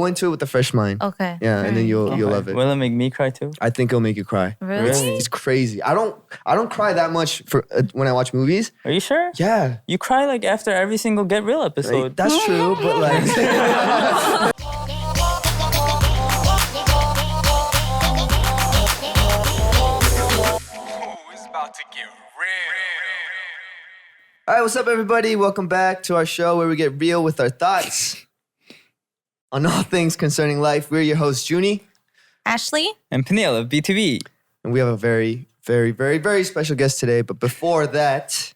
Go into it with a fresh mind. Okay. Yeah, and then you'll love it. Will it make me cry too? I think it'll make you cry. Really? It's crazy. I don't cry that much for when I watch movies. Are you sure? Yeah, You cry like after every single Get Real episode. like, that's true. But like, all right, what's up, everybody? Welcome back to our show where we get real with our thoughts on all things concerning life. We're your hosts, Junie, Ashley? And Peniel of BTW. and we have a very, very, very, very special guest today. But before that,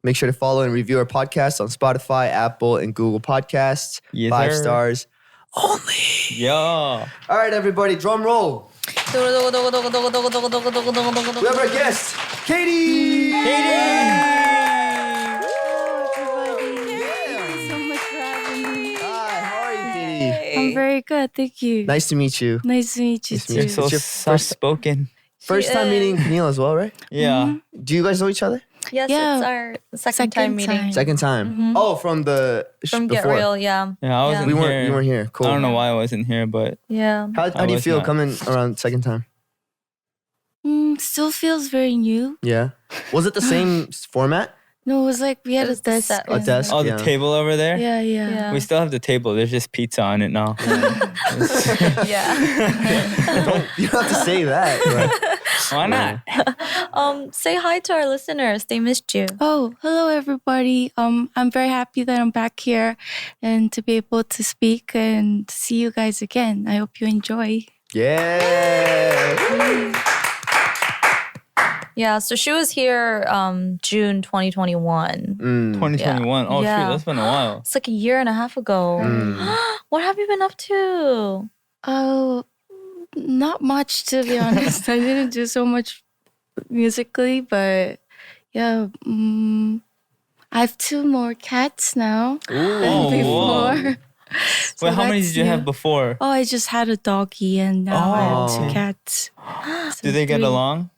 make sure to follow and review our podcast on Spotify, Apple, and Google Podcasts. Yes, 5 sir. stars only. Yeah. All right, everybody, drum roll. We have our guest, Katie. Hi, how are you, Katie? I'm very good, thank you. Nice to meet you. Nice to meet you Nice to meet too. you. So It's your soft spoken. First time meeting Peniel as well, right? Yeah. Do you guys know each other? Yes, Yeah. it's our second time meeting. Second time. Oh, from the From Get before. Real, yeah. Yeah, I wasn't We here. weren't here. Cool. I don't know why I wasn't here, but Yeah. How do you was feel not. coming around second time? Still feels very new. Yeah. Was it the same format? No, it was like we had It a was the desk. set, A desk? oh, the Yeah. table over there? Yeah. Yeah. We still have the table. There's just pizza on it now. Yeah. You don't have to say that. But Why not? Say hi to our listeners. They missed you. Oh, hello everybody. I'm very happy that I'm back here and to be able to speak and see you guys again. I hope you enjoy. yeah. Yeah, so she was here June 2021. 2021. Oh, Yeah. shoot. That's been a while. It's like a year and a half ago. What have you been up to? Oh, not much to be honest. I didn't do so much musically, but yeah. I have 2 more cats now Oh, than before. whoa. So Wait, how many that's did you have new. before? Oh, I just had a doggy and now I have Oh. 2 cats. Do they get 3. along?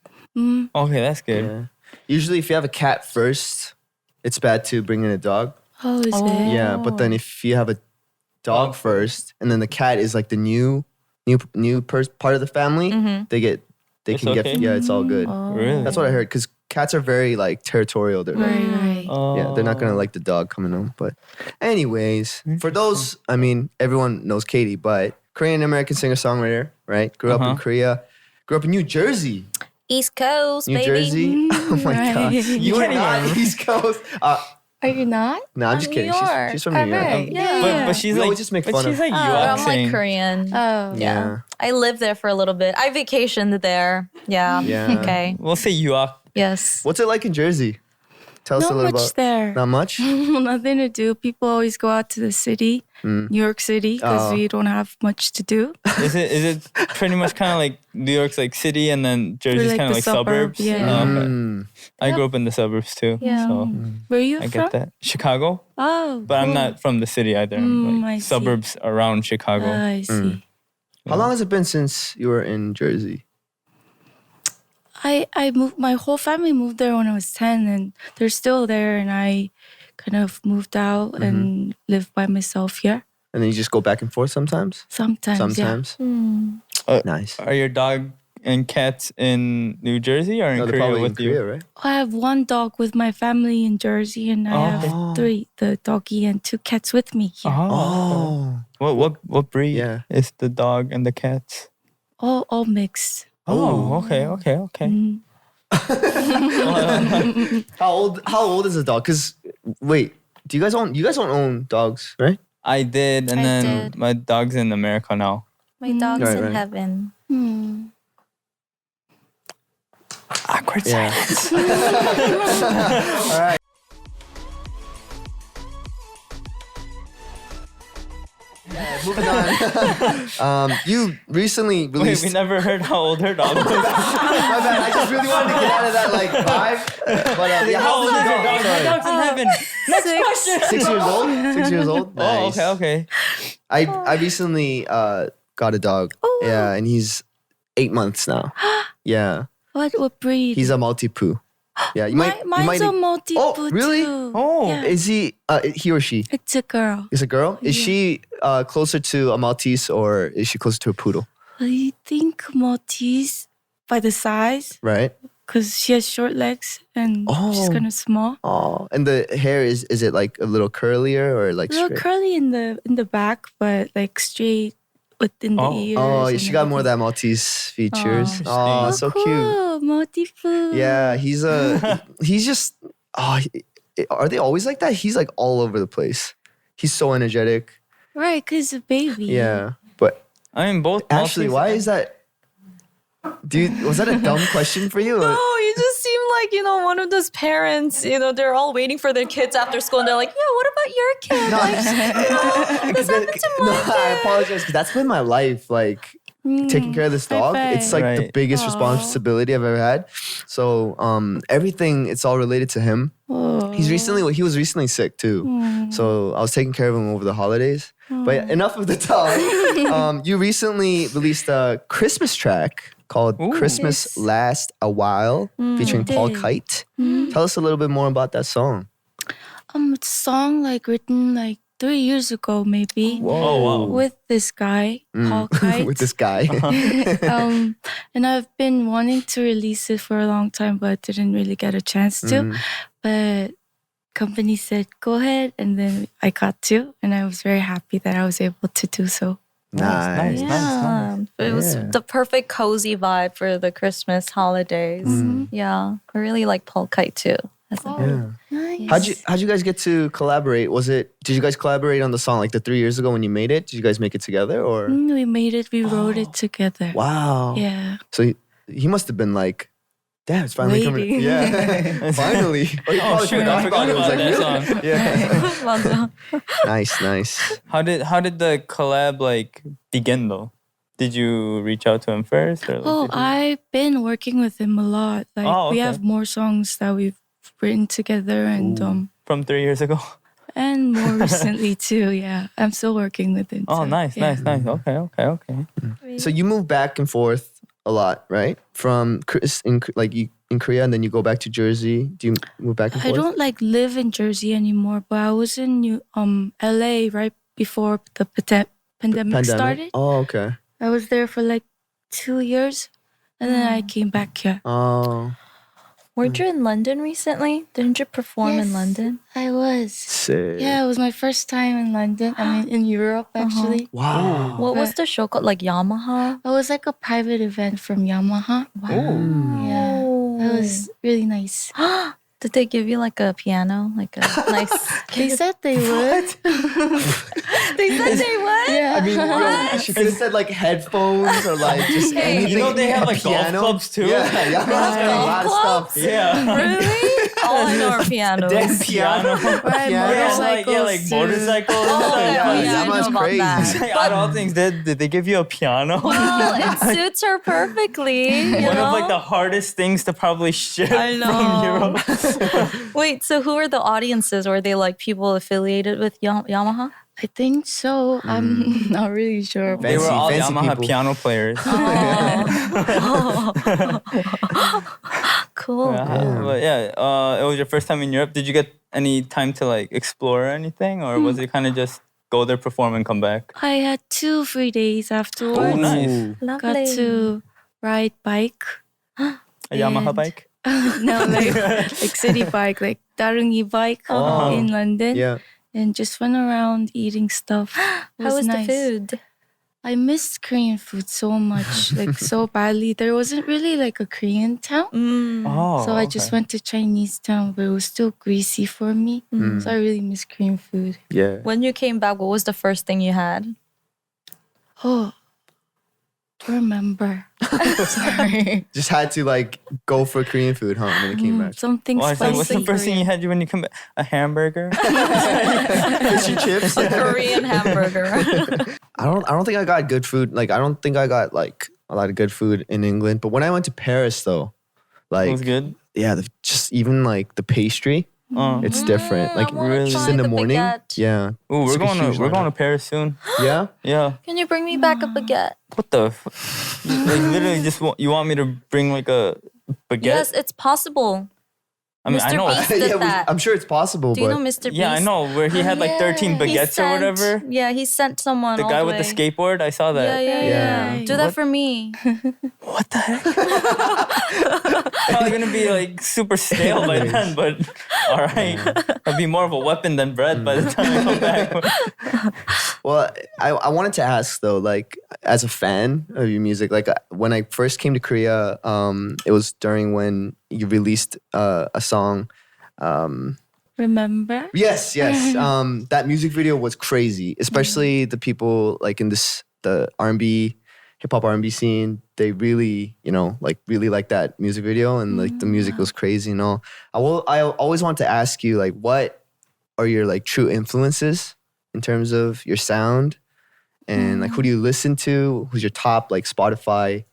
Okay, that's good. Yeah. Usually, if you have a cat first, it's bad to bring in a dog. Oh, is it? Yeah, but then if you have a dog first, and then the cat is like the new part of the family, they It's can get okay? yeah, it's all good. Really? That's what I heard. Because cats are very like territorial. They're like, Right. yeah, they're not gonna like the dog coming home. But anyways, for those, I mean, everyone knows Katie, but Korean American singer songwriter, right? Grew up in Korea, grew up in New Jersey. East Coast, New baby. Jersey. Oh my Right. god, you are can't not even- East Coast. Are you not? No, I'm just New kidding. York. She's from New York. Alright. Yeah. But she's We like, always just make but fun she's of- like you I'm like accent. Korean. Oh. Yeah. I lived there for a little bit. I vacationed there. Yeah. Yeah. Okay. We'll say you are. Yes. What's it like in Jersey? Tell us Not a little much about. there. Not much. Nothing to do. People always go out to the city, New York City, because Oh. we don't have much to do. Is it pretty much kind of like New York's like city and then Jersey's like kind of the like suburbs? suburb, yeah. Oh, okay. Mm. I grew up in the suburbs too. Yeah. So Where are you I from? get that. Chicago. Oh, But I'm cool. not from the city either. I'm I like see. suburbs around Chicago. I see. How long has it been since you were in Jersey? I moved. My whole family moved there when I was 10, and they're still there. And I kind of moved out and live by myself here. And then you just go back and forth sometimes? Sometimes. Sometimes. Nice. Are your dog and cats in New Jersey or in No, they're Korea probably with in you? Korea, right? Yeah. I have 1 dog with my family in Jersey, and I have 3, the doggy and 2 cats with me here. Oh. What breed Yeah. is the dog and the cats? All mixed. Oh, okay. Mhm. How old is the dog? Cause wait, you guys don't own dogs, right? I did, and I then did. my dog's in America now. My dog's Right, in right. heaven. Awkward Yeah. silence. All right. Yeah, moving on. You recently Wait, released. we never heard how old her dog was. My bad. I just really wanted to get out of that like vibe. But yeah, how old is your dog? My Sorry. dog's in heaven. Next question. 6 years old. 6 years old. Oh, Nice. okay. I recently got a dog. Oh, wow. Yeah, and he's 8 months now. Yeah, What breed? he's a multi-poo. Yeah, you might. Mine's a multi Oh, really? too. Oh. Yeah. Is he or she? It's a girl. Is a girl? Is she closer to a Maltese or is she closer to a poodle? I think Maltese by the size, Right. because she has short legs and she's Oh. kind of small. Oh, and the hair is it like a little curlier or like A little straight? curly in the back, but like straight within the Oh. ears. Oh, and she got more of everything. that Maltese features. Oh, Oh, so cute. Cool. Multi-food. Yeah, he's just are they always like that? He's like all over the place. He's so energetic. Right, because a baby. Yeah. But I mean, both. Ashley, Maltese why and- is that? Dude, was that a dumb question for you? No, you just seem like, one of those parents, they're all waiting for their kids after school and they're like, yeah, what about your kid? No, Like, this happened to my no, I kid. apologize because that's been my life. Like taking care of this high dog, five. it's like the Right. biggest Aw. responsibility I've ever had. So everything, it's all related to him. Oh. He was recently sick too. So I was taking care of him over the holidays. But enough of the dog. You recently released a Christmas track called Ooh. Christmas Yes. Last a While featuring Paul did. Kite. Tell us a little bit more about that song. It's a song like written like 3 years ago maybe. Oh, wow. With this guy, Paul Kite. With this guy. And I've been wanting to release it for a long time, but didn't really get a chance to. But company said, go ahead. And then I got to. And I was very happy that I was able to do so. Nice. Yeah, it was Yeah. the perfect cozy vibe for the Christmas holidays. Yeah, I really like Paul Kite too. That's a- Yeah. Nice. How'd you guys get to collaborate? Did you guys collaborate on the song like the 3 years ago when you made it? Did you guys make it together or? We made it. We wrote it together. Wow. Yeah. So he must have been like, damn, it's finally coming. Waiting. Yeah. Finally. Or you Oh, probably shoot, I forgot it. It was about like, that really? song. Yeah. 맞아. Nice. How did the collab like begin though? Did you reach out to him first? Or, like, Oh, did you- I've been working with him a lot. Like Oh, we okay. have more songs that we've written together and from 3 years ago. and more recently too. Yeah. I'm still working with him. Oh, too. nice. Okay. So you move back and forth a lot, right? From in Korea and then you go back to Jersey. Do you move back and I forth? don't like live in Jersey anymore, but I was in LA right before the pandemic started. Oh, okay. I was there for like 2 years and then I came back here. Oh, Weren't you in London recently? Didn't you perform in Yes. London? I was. sick. Yeah, it was my first time in London. I mean, in Europe actually. Wow. What was the show called? Like Yamaha? It was like a private event from Yamaha. Yeah, it was really nice. Did they give you like a piano? Like a nice. They said they would. They said they would? Yeah. I mean, she could have said like headphones or like just Hey. anything. You know they have A like golf piano. clubs too. Yeah, yeah. A lot of stuff. Yeah. Really? All I know are pianos. Damn piano. Right, Piano. like motorcycles too. motorcycles. Oh, Yeah, yeah, I Yamaha's know about crazy. that. Like, out of all things, did they give you a piano? Well, it suits her perfectly. You One know? of like the hardest things to probably ship I from know. Europe. Wait, so who are the audiences? Were they like people affiliated with Yamaha? I think so. I'm not really sure. They were all Fancy Yamaha people. piano players. Cool. But yeah, it was your first time in Europe. Did you get any time to like explore or anything, or was it kind of just go there, perform, and come back? I had 2 free days afterwards. Oh, nice. Ooh. Lovely. Got to ride bike. A Yamaha And- bike. No, like city bike, like Darungi bike Oh. in London. Yeah. And just went around eating stuff. It How was nice. the food? I missed Korean food so much, like so badly. There wasn't really like a Korean town. Oh, So I just went to Chinese town, but it was still greasy for me. So I really miss Korean food. Yeah. When you came back, what was the first thing you had? Oh, don't remember. Sorry. Just had to like go for Korean food, huh? When it came back. Something What's the spicy. first thing you had when you come back? A hamburger? Fish and chips. Korean hamburger. I don't think I got good food. Like I don't think I got like a lot of good food in England. But when I went to Paris though, like It was good. yeah, just even like the pastry, it's different. Like Really? just in the morning. Baguette. Yeah. Ooh, It's we're like a going to huge we're going lineup. to Paris soon. Yeah. Yeah. Can you bring me back a baguette? What the? Like literally, just you want me to bring like a baguette? Yes, it's possible. I mean, I Mr. know. Beast did Yeah, that. I'm sure it's possible, Do you but know Mr. Beast? Yeah, I know where he had like 13 He baguettes or whatever. Yeah, he sent someone. The all guy the with the way. skateboard, I saw that. Yeah. Do that for me. What the heck? Probably gonna be like super stale by then, but all right. It'll be more of a weapon than bread by the time I come back. Well, I wanted to ask though, like as a fan of your music, like when I first came to Korea, it was during when you released a song. Remember? Yes. That music video was crazy, especially the people like in the R&B, hip hop R&B scene. They really, really like that music video, and like the music was crazy and all. I always want to ask you, like, what are your like true influences in terms of your sound, and like who do you listen to? Who's your top like Spotify,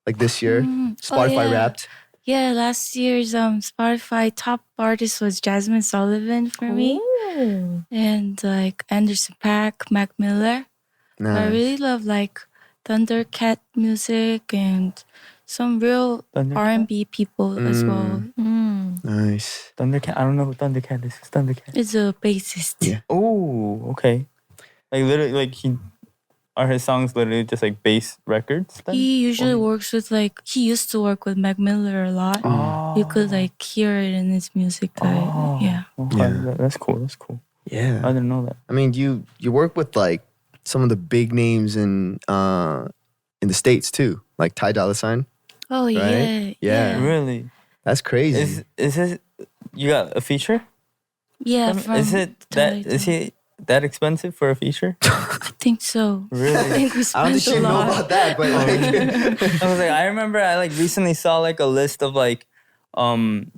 like this year Spotify Wrapped? Yeah, last year's Spotify top artist was Jasmine Sullivan for me, and like Anderson .Paak, Mac Miller. Nice. I really love like Thundercat music and some real Thundercat? R&B people as well. Nice. Thundercat. I don't know who Thundercat is. Who's Thundercat? It's a bassist. Yeah. Oh, okay. Like literally, like are his songs literally just like bass records? Then? He usually works with like he used to work with Mac Miller a lot. Oh. You could like hear it in his music. Yeah. Okay. Yeah. That's cool. That's cool. Yeah. I didn't know that. I mean, you work with like some of the big names in the States too, like Ty Dolla $ign. Oh Right? yeah. Yeah. Really? That's crazy. Is it? You got a feature? Yeah. Is it that? Is he that expensive for a feature? I think so. Really? I think we I don't think spent you a know lot. about that, but like, I was like, I remember I like recently saw like a list of like American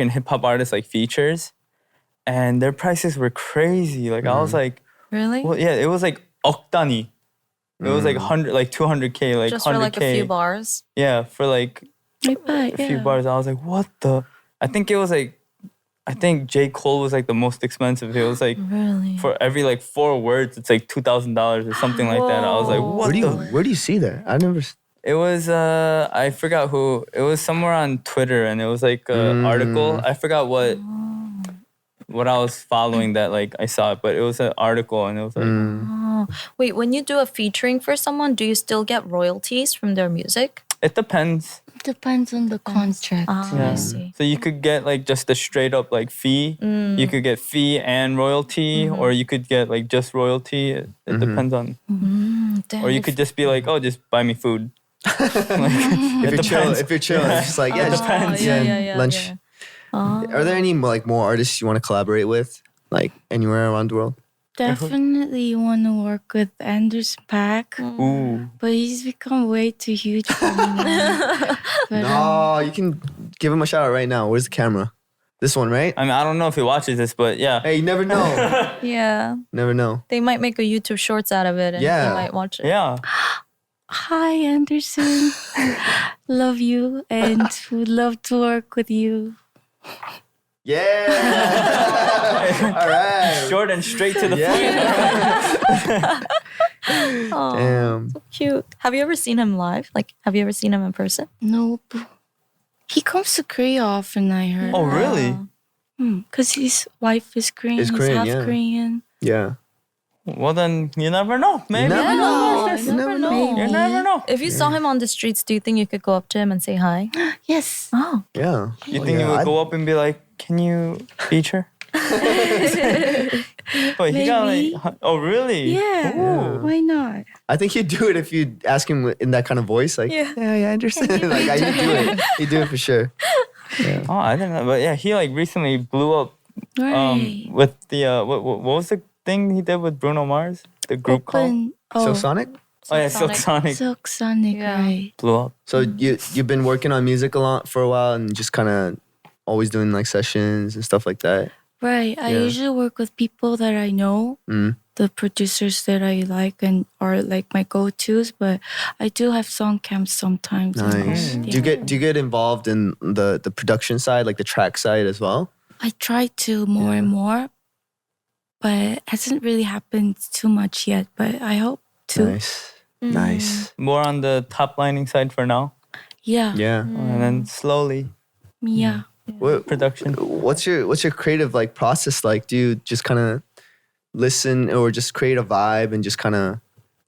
hip hop artists like features, and their prices were crazy. Like I was like, Really? well, yeah, it was like 억단위. It was like 200K, like Just 100K. for like a few bars. Yeah, for like But, a few bars. I was like, what the? I think J. Cole was like the most expensive. It was like Really? for every like 4 words, it's like $2,000 or something like that. I was like, Whoa. what where do you see that? I never. It was I forgot who. It was somewhere on Twitter, and it was like an article. I forgot what I was following that like I saw it, but it was an article, and it was like Oh. Wait, when you do a featuring for someone, do you still get royalties from their music? it depends. depends on the contract. I see. So you could get like just a straight up like fee. You could get fee and royalty, or you could get like just royalty. It depends on. Damn, Or you could just be like, oh, just buy me food. If you're chill, it's just like It just depends. lunch. Are there any like more artists you want to collaborate with, like anywhere around the world? Definitely want to work with Anderson .Paak, Ooh. but he's become way too huge for me now. But, No, you can give him a shout out right now. Where's the camera? This one, right? I mean, I don't know if he watches this, but yeah. Hey, you never know. Yeah. Never know. They might make a YouTube shorts out of it and Yeah. you might watch it. Yeah. Hi, Anderson. Love you and would love to work with you. Yeah. All right. Short and straight to the point. Yeah. Aw, Damn. so cute. Have you ever seen him live? Like, have you ever seen him in person? Nope. He comes to Korea often, I heard. Oh, really? Because his wife is Korean. Is He's Korean, half yeah. Korean. Yeah. Well, then you never know. Maybe. never know. You never know. You never know. If you saw him on the streets, do you think you could go up to him and say hi? Yes. Oh. Yeah. You think you would go up and be like, can you feature? But he got Maybe. like, oh, really? Yeah. Ooh. Why not? I think he'd do it if you ask him in that kind of voice, like, Yeah. I understand. Like, he'd do it. He'd do it for sure. Oh, I didn't know. But yeah, he like recently blew up Right. with the, what was the thing he did with Bruno Mars? The group called? Open. So Oh, Sonic. Oh, yeah, Silk Sonic. Silk Sonic, Yeah. right. Blew up. So you've been working on music a lot for a while and just kind of always doing like sessions and stuff like that. Right. I Yeah. usually work with people that I know, the producers that I like and are like my go-tos, but I do have song camps sometimes. as well. Nice. Yeah. Do you get involved in the production side, like the track side as well? I try to more and more, but it hasn't really happened too much yet, but I hope to. Nice. Nice. More on the top lining side for now. Yeah. Yeah. And then slowly. Yeah. production. What's your creative like process like? Do you just kind of listen or just create a vibe and just kind of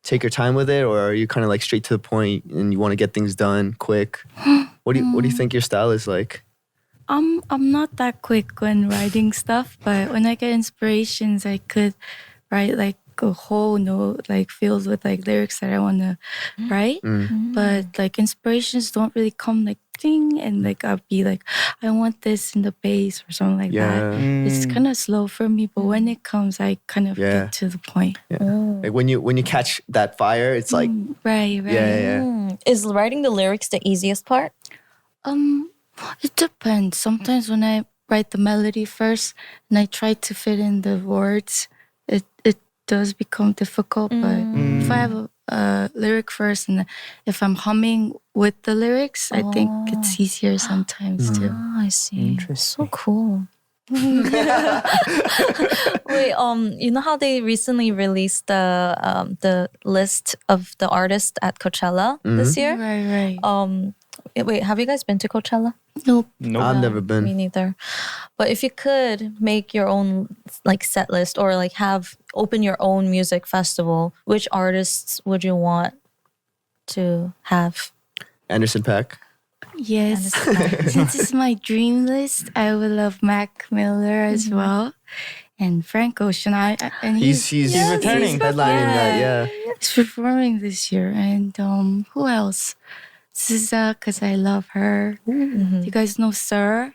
take your time with it, or are you kind of like straight to the point and you want to get things done quick? What do you think your style is like? I'm not that quick when writing stuff, but when I get inspirations, I could write like a whole note like filled with like lyrics that I want to write. But like inspirations don't really come like ding, and like I'll be like, I want this in the bass or something like that. It's kind of slow for me, but when it comes, I kind of get to the point. Like when you catch that fire, it's like Right. yeah. Is writing the lyrics the easiest part? It depends. Sometimes when I write the melody first and I try to fit in the words, it does become difficult. But if I have a lyric first and if I'm humming with the lyrics, I think it's easier sometimes too. I see. Interesting. So cool. Wait, you know how they recently released the list of the artists at Coachella this year? Right. Wait, have you guys been to Coachella? Nope. I've never been. Me neither. But if you could make your own like set list or like open your own music festival, which artists would you want to have? Anderson .Paak. Yes. Since it's my dream list, I would love Mac Miller as well. And Frank Ocean. And He's returning. Headlining that, yeah. He's performing this year. And who else? SZA, because I love her. Do you guys know Sir?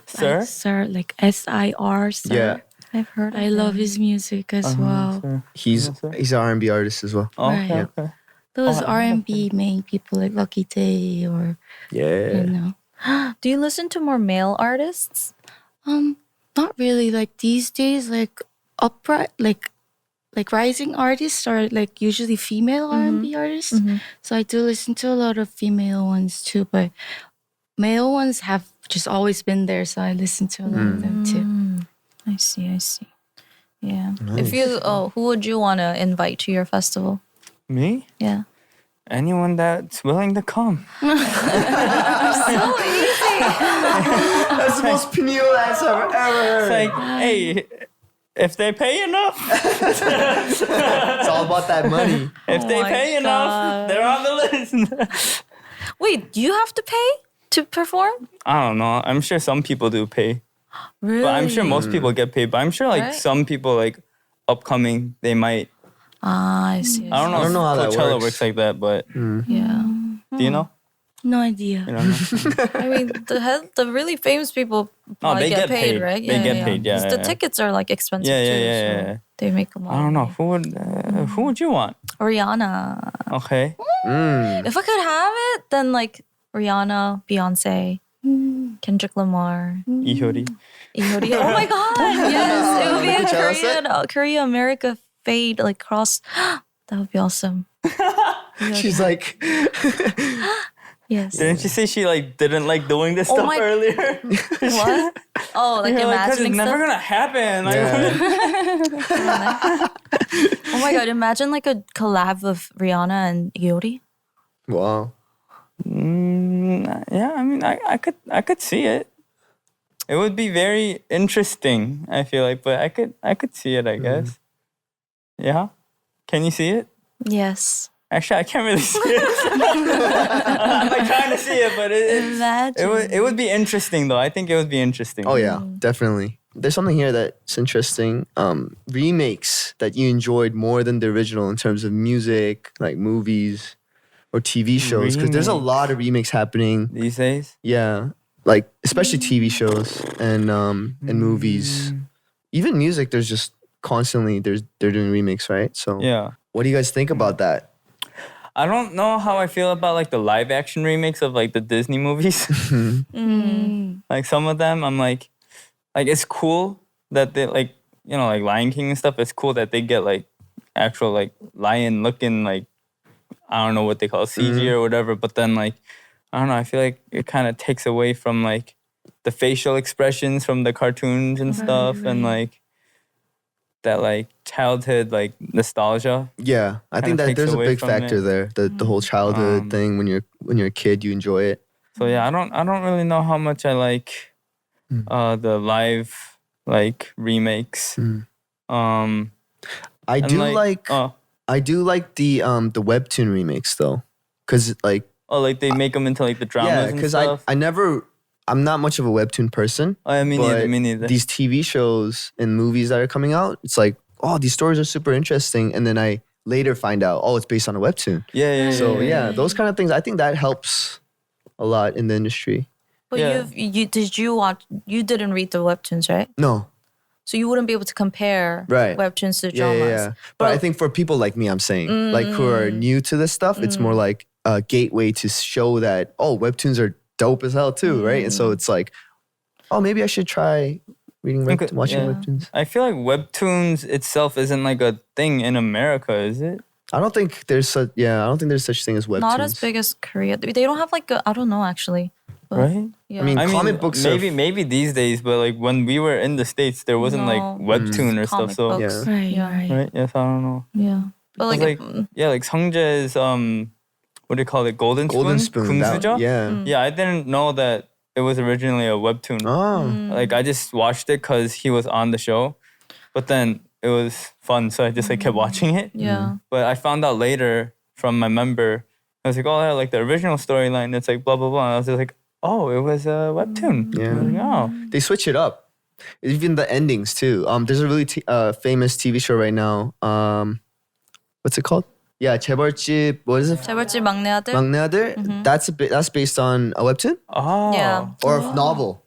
Sir? Sir, like SIR, Sir. Yeah. I've heard. I love his music as well. Sir. He's an R&B artist as well. Oh, Right. okay. Those Oh, I love R&B main people like Lucky Day or, Yeah. you know. Do you listen to more male artists? Not really. Like these days, like upright, like rising artists are like usually female R&B artists. So I do listen to a lot of female ones too, but male ones have just always been there. So I listen to a lot of them too. I see. Yeah. If you, who would you want to invite to your festival? Me? Yeah. Anyone that's willing to come. That's the most Peniel answer I've ever It's heard. like, hey, if they pay enough, It's all about that money. if they my pay enough, they're on the list. Wait, do you have to pay to perform? I don't know. I'm sure some people do pay. Really? But I'm sure most people get paid. But I'm sure like Right. some people like upcoming, they might. I see. I don't know. I don't know how that Coachella works. works like that, but Yeah. do you know? No idea. You don't know? I mean, the really famous people probably they get paid. right? They get paid, yeah, 'Cause the yeah. tickets are like expensive Yeah, too. yeah. So they make a lot. I don't know. Who would you want? Rihanna. Okay. If I could have it, then like Rihanna, Beyonce, Kendrick Lamar, Ihori. Ihori. Oh my God! Yes, it would be a Coachella set? Korea America fade like cross. That would be awesome. She's like, Yes. Didn't you say she like didn't like doing this stuff my- earlier? What? Oh, like You're like, 'cause imagining it's never stuff. gonna happen. Like, Oh my God! Imagine like a collab of Rihanna and Yori. wow. yeah, I mean, I could see it. It would be very interesting. I feel like, but I could see it. I guess. Yeah. Can you see it? Yes. Actually, I can't really see it. I'm like trying to see it, but Imagine. it would be interesting though. I think it would be interesting. Oh yeah, definitely. There's something here that's interesting. Remakes that you enjoyed more than the original in terms of music, like movies or TV shows, because there's a lot of remakes happening. These days. Yeah, like especially TV shows and movies, even music. There's just constantly they're doing remakes, right? So Yeah. what do you guys think about that? I don't know how I feel about like the live action remakes of like the Disney movies. Like some of them, I'm like it's cool that they like, you know, like Lion King and stuff. It's cool that they get like actual like lion looking like, I don't know what they call it, CG or whatever. But then like, I don't know. I feel like it kind of takes away from like the facial expressions from the cartoons and stuff, and like that like childhood like nostalgia. Yeah, I think Kinda that takes there's a away big from factor it. there. The whole childhood thing when you're a kid, you enjoy it. So yeah, I don't really know how much I like the live like remakes. Um, I and do like oh I do like the webtoon remakes though, because like like they make them into like the dramas yeah, and because stuff. I'm not much of a webtoon person. Oh, yeah, me neither. but Me neither. these TV shows and movies that are coming out, it's like, oh, these stories are super interesting, and then I later find out, oh, it's based on a webtoon. Yeah. So yeah, those kind of things, I think that helps a lot in the industry. But Yeah. you didn't read the webtoons, right? No, So you wouldn't be able to compare Right. webtoons to yeah, dramas. yeah. But I think for people like me, I'm saying, like who are new to this stuff, it's more like a gateway to show that, oh, webtoons are dope as hell too, right? And so it's like, oh, maybe I should try reading watching webtoons. I feel like webtoons itself isn't like a thing in America, is it? I don't think there's such thing as webtoons. Not as big as Korea. They don't have like I don't know actually. But, Right? Yeah. I mean, comic books maybe these days, but like when we were in the States, there wasn't like No. webtoon or Comic stuff. So books. Yeah. Right, Yeah. right. right? Yes, I don't know. Yeah. But like, Like Sungjae's what do you call it? Golden Spoon. Kunsujo? Yeah. Yeah, I didn't know that it was originally a webtoon. Oh. Like I just watched it because he was on the show, but then it was fun, so I just like kept watching it. yeah. But I found out later from my member, I was like, oh, yeah, like the original storyline, it's like blah blah blah. And I was just like, oh, it was a webtoon. Yeah. I was like, oh. They switch it up. Even the endings too. There's a really famous TV show right now. What's it called? Yeah, 재벌집. What is it? 재벌집 막내 아들. 막내 아들. That's based on a webtoon Oh. Yeah. or a novel.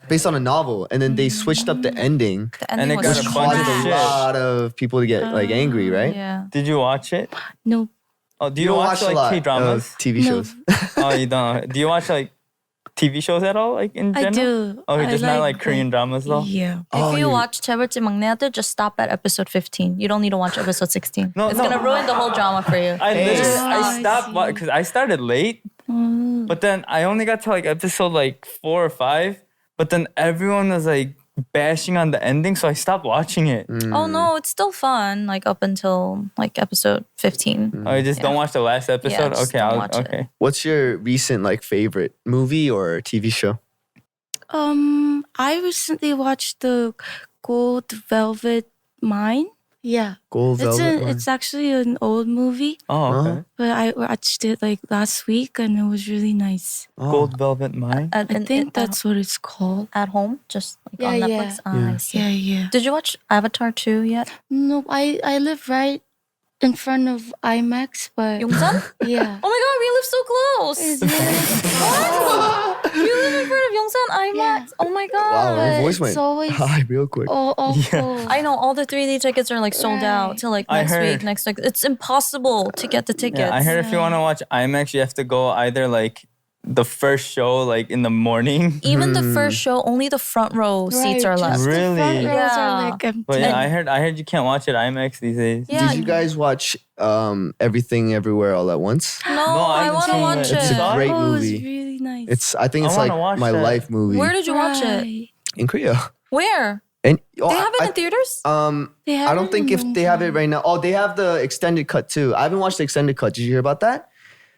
Based on a novel, and then they switched up the ending, The ending it was got which a bunch of caused a shit. lot of people to get like angry, right? Yeah. Did you watch it? No. Oh, do You you, don't watch a like lot K-dramas? of TV No. shows. Oh, you don't. Do you watch like TV shows at all, like in I general? do. Oh, I just not like Korean dramas though. Yeah. If you watch 재벌집 막내 아들, just stop at episode 15. You don't need to watch episode 16. No, it's no. gonna ruin the whole drama for you. I literally I I stopped see. because I started late, but then I only got to like episode like 4 or 5. But then everyone was like bashing on the ending, so I stopped watching it. Oh no, it's still fun. Like up until like episode 15. Oh, you just don't watch the last episode? just Okay, don't watch it. okay. What's your recent like favorite movie or TV show? I recently watched the Gold Velvet Mine. Yeah. Gold Velvet. Mine. It's actually an old movie, Oh, okay. but I watched it like last week and it was really nice. Oh. Gold Velvet Mine. At, I think that's what it's called. at home, just like Yeah, on yeah. Netflix. Ah, I see. Yeah, yeah. Did you watch Avatar 2 yet? No, I live right in front of IMAX, but 용산? yeah. Oh my god, we live so close. Is it? You live in front of Yongsan IMAX. Yeah. Oh my god. Wow, your But voice went it's always- high real quick. Awful. I know all the 3D tickets are like sold out Right. till like I next heard. week, next week. It's impossible to get the tickets. Yeah, I heard if you want to watch IMAX, you have to go either like the first show like in the morning. Even the first show, only the front row seats are left. just the front Really? rows Yeah. are like empty. But yeah, I heard you can't watch it IMAX these days. Yeah. Did you guys watch Everything Everywhere All at Once? No, I I haven't want to seen watch it. it. It's a great Oh, movie. it's really nice. I think I it's wanna like watch my that. life movie Where did you watch it? Right. in Korea. Where? And They have it in theaters? They I don't haven't think in if a long they have it time. right now. Oh, they have the extended cut too. I haven't watched the extended cut. Did you hear about that?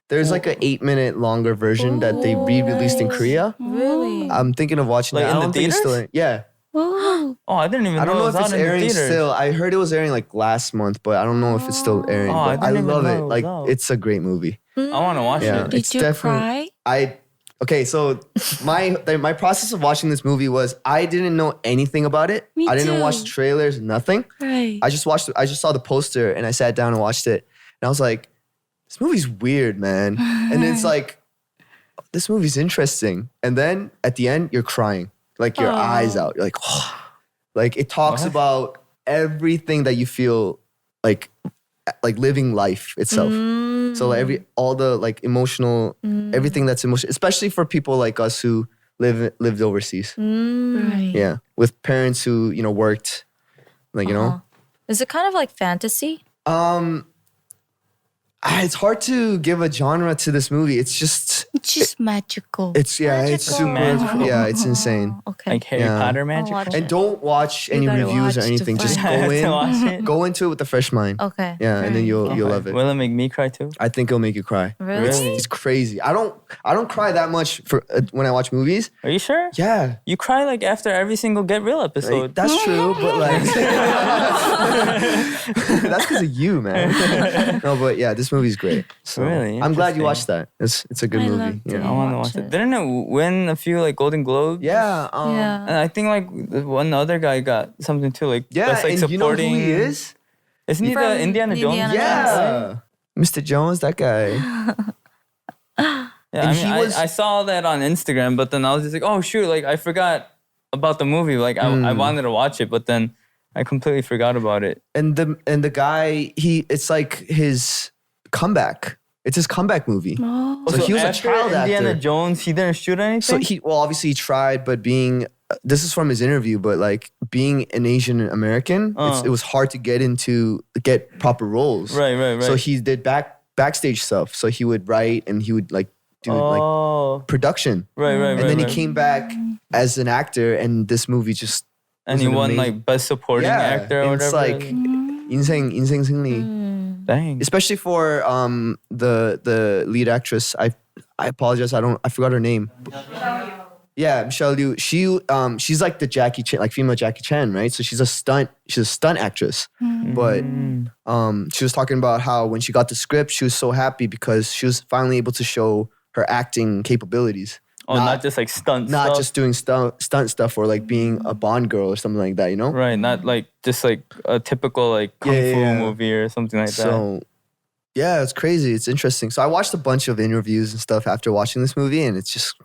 There's like an 8-minute longer version that they re-released in Korea. Really? I'm thinking of watching Like that. in I the don't think it's still theaters? in. Yeah. Oh, Oh, I didn't even I don't know it if was it's out in the airing theaters. still. I heard it was airing like last month, but I don't know if it's still airing. Oh, I but I didn't even love know it. it was like out. it's a great movie. I want to watch Yeah. it. did It's you definitely- cry? Okay, so my process of watching this movie was I didn't know anything about it. Me I didn't too. watch trailers, nothing. Right. I just saw the poster and I sat down and watched it. And I was like, this movie's weird, man. And it's like, this movie's interesting. And then at the end, you're crying. Like your eyes out. You're like, oh. Like it talks What? about everything that you feel like living life itself. So like all the like emotional, everything that's emotional, especially for people like us who lived overseas. Right. Yeah. With parents who, worked, like, Is it kind of like fantasy? It's hard to give a genre to this movie. It's just, It's just magical. it's super, Magical. yeah, it's insane. Oh, okay. Like Harry Yeah. Potter I'll magic. watch And it. don't watch any gotta reviews or watch to anything. Just find go I have to watch in, it. go into it with a fresh mind. Okay. Yeah, and then you'll Okay. love it. Will it make me cry too? I think it'll make you cry. Really? Really? It's crazy. I don't I don't cry that much for when I watch movies. Are you sure? Yeah. You cry like after every single Get Real episode. Like, that's true, but like that's because of you, man. No, but yeah, this movie's great. So Really? I'm glad you Interesting. watched that. It's a good I movie. loved it. I want to watch it. Didn't it win a few like Golden Globes? Yeah. And I think like one other guy got something too. Like Yeah, that's like and you know supporting. who he is? Isn't he the From Indiana Jones? Indiana Yeah. Mr. Jones, that guy. Yeah, And I he mean, was- I saw that on Instagram, but then I was just like, oh shoot, like I forgot about the movie. Like I wanted to watch it, but then I completely forgot about it. And the guy, it's like his comeback. It's his comeback movie. Oh. So he was a after child Indiana actor. Jones, he didn't shoot anything. So obviously he tried, but being this is from his interview, but like being an Asian American, it was hard to get proper roles. Right. So he did backstage stuff. So he would write and he would like do like production. Right. And then he came back as an actor, and this movie just and he was an won amazing- like best supporting actor or and it's whatever. like 인생 승리. Dang. Especially for the lead actress. I apologize. I forgot her name. Yeah, Michelle Liu. She's like the Jackie Chan, like female Jackie Chan, right? So she's a stunt actress. But she was talking about how when she got the script, she was so happy because she was finally able to show her acting capabilities. Oh, not just like stunt Not stuff. just doing stunt stuff or like being a Bond girl or something like that, you know? Right, not like just like a typical like kung fu Yeah. movie or something like that. So, yeah, it's crazy. It's interesting. So I watched a bunch of interviews and stuff after watching this movie, and it's just.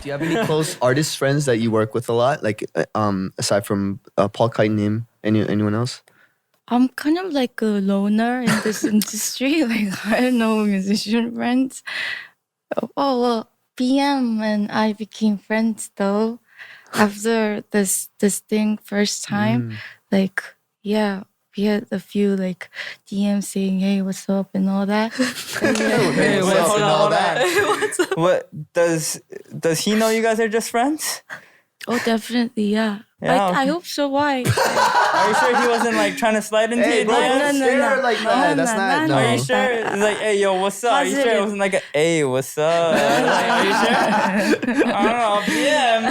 Do you have any close artist friends that you work with a lot? Like, aside from Paul Kainim, anyone else? I'm kind of like a loner in this industry. Like I have no musician friends. Oh well, BM and I became friends though after this thing first time. Like yeah, we had a few like DMs saying hey what's up and all that. Hey, What's up hold and on, all hold that? on. What does he know you guys are just friends? Oh definitely yeah. Yeah, I okay. hope so. Why? Are you sure he wasn't like trying to slide into Hey, your bro, DMs? don't no, stare no. like that. No, That's no, not. no, No. Are you sure? It's like, hey, yo, what's up? Are you sure it Positive. wasn't like a, hey, what's up? Like, are you sure? I don't know, BM.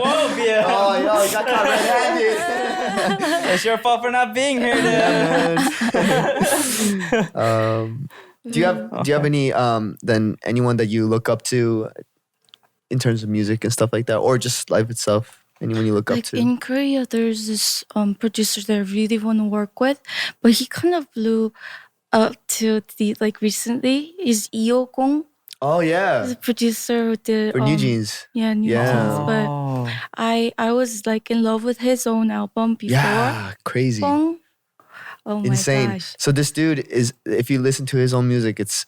Whoa, BM. Oh, yo, you got caught red-handed. It's your fault for not being here, dude. Do you have any then anyone that you look up to in terms of music and stuff like that, or just life itself? Anyone you look up Like to? in Korea, there's this producer that I really want to work with, but he kind of blew up to the like recently. Is Eo Gong? Oh He's yeah, a producer who did for New Jeans. Yeah, New Yeah. Jeans. But Oh. I was like in love with his own album before. Yeah, crazy, Gong. Oh my insane. gosh. So this dude is, if you listen to his own music, it's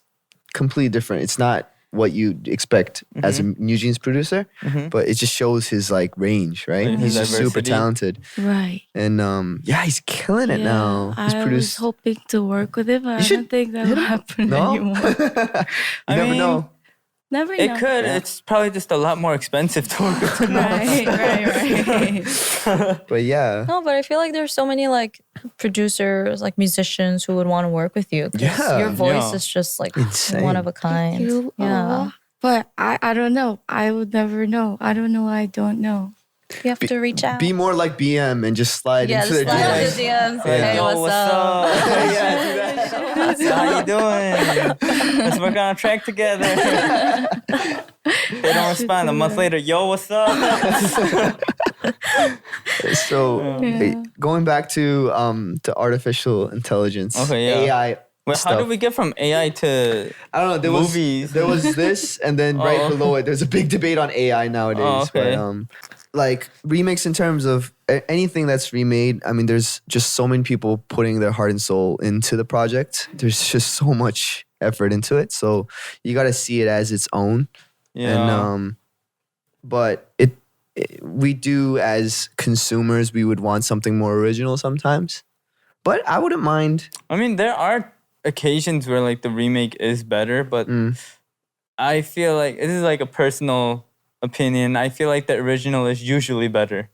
completely different. It's not what you expect as a New Jeans producer, but it just shows his like range, right? Like He's his just super diversity. talented, Right. and yeah, he's killing it now. He's I was produced. hoping to work with him, but I should don't think that hit will him up. happen No, anymore. you never mean, know. Never It know. could. It's probably just a lot more expensive to work with him. Right. But yeah, No, but I feel like there's so many like producers, like musicians who would want to work with you. 'Cause Yeah. your voice Yeah. is just like Insane. one of a kind. You, Yeah. but I don't know. I would never know. I don't know. I don't know. You have to reach out. be more like BM and just slide yeah, into just their slide DMs. into the DMs. Yeah. Hey, Yo, what's up? Yeah, do that. So how you doing? Let's work on a track together. They don't respond. A month later, yo, what's up? So going back to artificial intelligence, Okay, yeah. AI. Wait, how stuff. did we get from AI to I don't know. There movies? There was this, and then right Oh. below it, there's a big debate on AI nowadays. Oh, okay. But, like remakes in terms of anything that's remade. I mean, there's just so many people putting their heart and soul into the project. There's just so much effort into it. So you got to see it as its own. yeah? And but we do as consumers, we would want something more original sometimes. But I wouldn't mind. I mean, there are occasions where like the remake is better, but I feel like this is like a personal opinion. I feel like the original is usually better.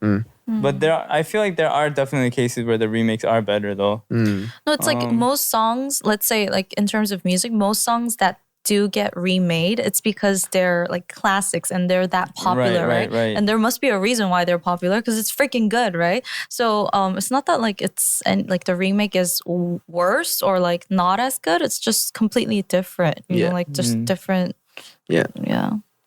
But I feel like there are definitely cases where the remakes are better though. Mm. No, it's like most songs, let's say like in terms of music, most songs that do get remade, it's because they're like classics and they're that popular, right? And there must be a reason why they're popular because it's freaking good, right? So it's not that like like the remake is worse or like not as good. It's just completely different, you know, like just different. Yeah.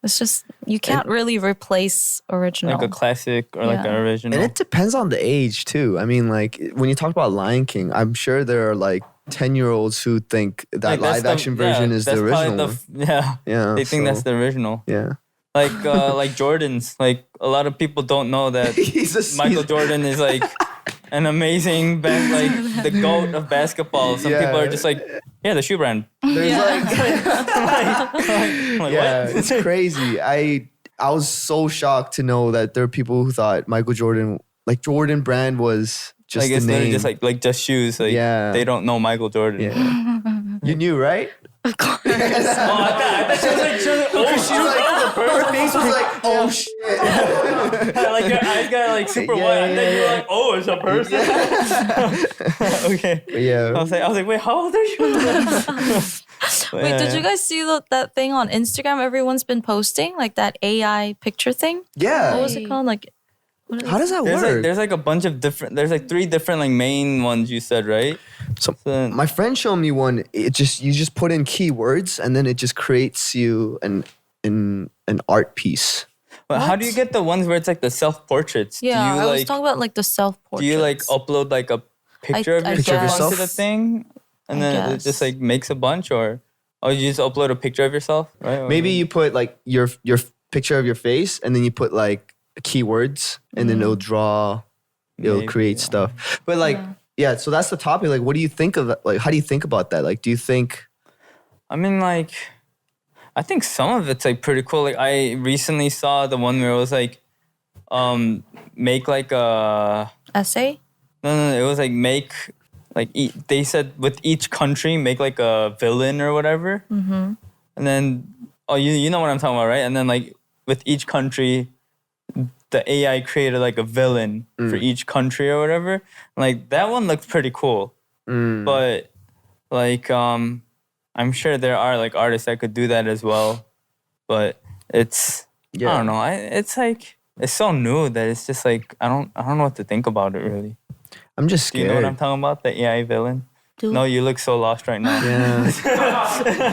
It's just you can't really replace original. Like a classic or like an original. And it depends on the age too. I mean, like when you talk about Lion King, I'm sure there are like 10-year-olds who think that like, live action version is the original. They think that's the original. Yeah. Like Jordans. Like a lot of people don't know that Michael Jordan is like an amazing like the GOAT of basketball. Some people are just like, yeah, the shoe brand. There's Like, yeah, what? it's crazy. I was so shocked to know that there are people who thought Michael Jordan, like Jordan brand was just like the it's name. literally just like just shoes. Like they don't know Michael Jordan. Yeah. You knew, right? Of course. Oh, I thought she was like, Her face was like, oh shit. like your eyes got like super wide, and then you're like, oh, it's a person. Okay. Yeah. I was like, wait, how old are you? Wait, did you guys see that thing on Instagram everyone's been posting? Like that AI picture thing? Yeah. What was it called? Like, How does that work? There's like a bunch of different. There's like 3 different like main ones you said, right? So my friend showed me one. You just put in keywords and then it just creates you an art piece. But how do you get the ones where it's like the self portraits? Yeah, do you, I was like, talking about like the self portraits. Do you like upload like a picture of yourself onto the thing, and then it just like makes a bunch, or you just upload a picture of yourself, right? Maybe you put like your picture of your face and then you put like keywords and then it'll create stuff. But like so that's the topic. Like, what do you think of that? Like, how do you think about that? Like, do you think? I mean, like, I think some of it's like pretty cool. Like, I recently saw the one where it was like, make like a essay. No, it was like make like they said with each country make like a villain or whatever. Mm-hmm. And then you know what I'm talking about, right? And then like with each country, the AI created like a villain for each country or whatever. Like that one looked pretty cool. But like I'm sure there are like artists that could do that as well. But it's I don't know. It's like it's so new that it's just like I don't know what to think about it really. I'm just scared. Do you know what I'm talking about? The AI villain? No, you look so lost right now. Yeah.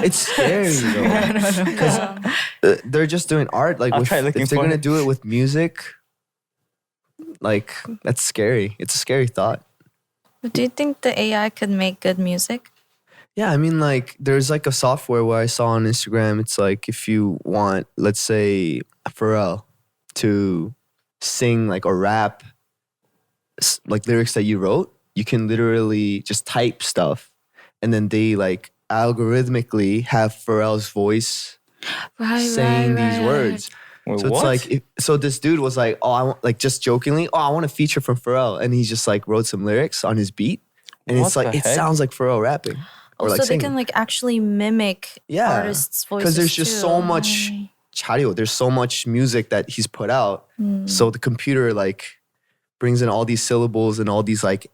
It's scary though. Because they're just doing art. Like if they're going to do it with music, like that's scary. It's a scary thought. Do you think the AI could make good music? Yeah, I mean, like there's like a software where I saw on Instagram. It's like if you want, let's say, Pharrell to sing like or rap like lyrics that you wrote, you can literally just type stuff and then they like algorithmically have Pharrell's voice saying these words. Wait, so it's like, so this dude was like, oh, I want, like just jokingly, oh, I want a feature from Pharrell. And he just like wrote some lyrics on his beat. And it's like, it sounds like Pharrell rapping. Oh, so they can like actually mimic artists' voices because there's just so much, there's so much music that he's put out. So the computer like brings in all these syllables and all these like,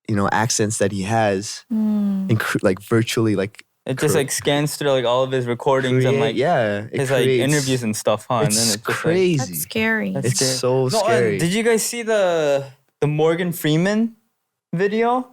you know, accents that he has and like virtually like. It just like scans through like all of his recordings and like his like interviews and stuff, huh? It's and then it's crazy. Like, that's scary. It's so scary. Did you guys see the Morgan Freeman video?